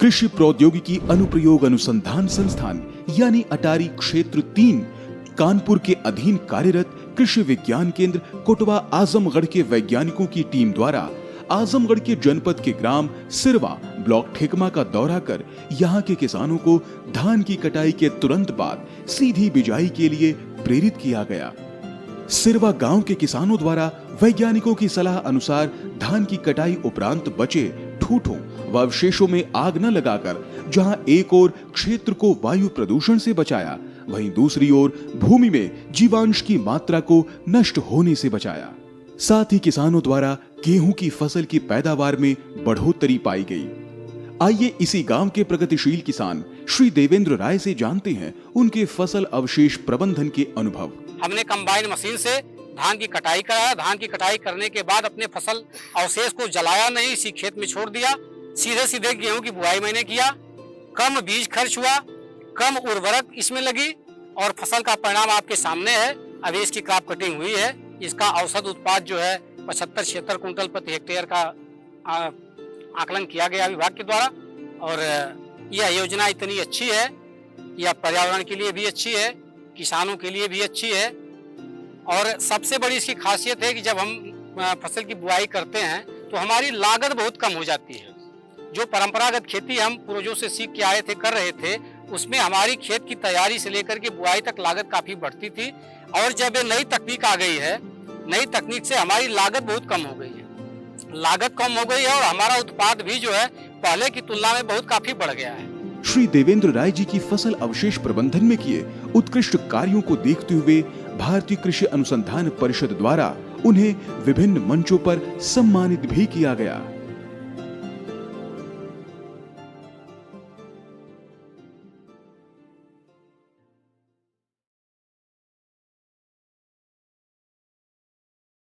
कृषि प्रौद्योगिकी अनुप्रयोग अनुसंधान संस्थान यानी अटारी क्षेत्र 3 कानपुर के अधीन कार्यरत कृषि विज्ञान केंद्र कोटवा आजमगढ़ के वैज्ञानिकों की टीम द्वारा आजमगढ़ के जनपद के ग्राम सिरवा ब्लॉक ठेकमा का दौरा कर यहां के किसानों को धान की कटाई के तुरंत बाद सीधी बिजाई के लिए प्रेरित किया गया। सिरवा गांव के किसानों द्वारा वैज्ञानिकों की सलाह अनुसार धान की कटाई उपरांत बचे ठूठों व अवशेषों में आग न लगाकर जहां एक ओर क्षेत्र को वायु प्रदूषण से बचाया, वहीं दूसरी ओर भूमि में जीवांश की मात्रा को नष्ट होने से बचाया। साथ ही किसानों द्वारा गेहूं की फसल की पैदावार में बढ़ोतरी पाई गई। आइए इसी गांव के प्रगतिशील किसान श्री देवेंद्र राय से जानते हैं उनके फसल अवशेष प्रबंधन के अनुभव। हमने कंबाइन मशीन से धान की कटाई कराया। धान की कटाई करने के बाद अपने फसल अवशेष को जलाया नहीं, इसी खेत में छोड़ दिया। सीधे सीधे गेहूं की बुआई मैंने किया। कम बीज खर्च हुआ, कम उर्वरक इसमें लगी और फसल का परिणाम आपके सामने है। अभी इसकी क्रॉप कटिंग हुई है। इसका औसत उत्पाद जो है 75-76 कुंटल प्रति हेक्टेयर का आकलन किया गया विभाग के द्वारा। और यह योजना इतनी अच्छी है, यह पर्यावरण के लिए भी अच्छी है, किसानों के लिए भी अच्छी है। और सबसे बड़ी इसकी खासियत है कि जब हम फसल की बुआई करते हैं तो हमारी लागत बहुत कम हो जाती है। जो परंपरागत खेती हम पूर्वजों से सीख के आए थे, कर रहे थे, उसमें हमारी खेत की तैयारी से लेकर के बुआई तक लागत काफी बढ़ती थी। और जब ये नई तकनीक आ गई है, नई तकनीक से हमारी लागत बहुत कम हो गई है। लागत कम हो गई है और हमारा उत्पाद भी जो है पहले की तुलना में बहुत काफी बढ़ गया है। श्री देवेंद्र राय जी की फसल अवशेष प्रबंधन में किए उत्कृष्ट कार्यों को देखते हुए भारतीय कृषि अनुसंधान परिषद द्वारा उन्हें विभिन्न मंचों पर सम्मानित भी किया गया।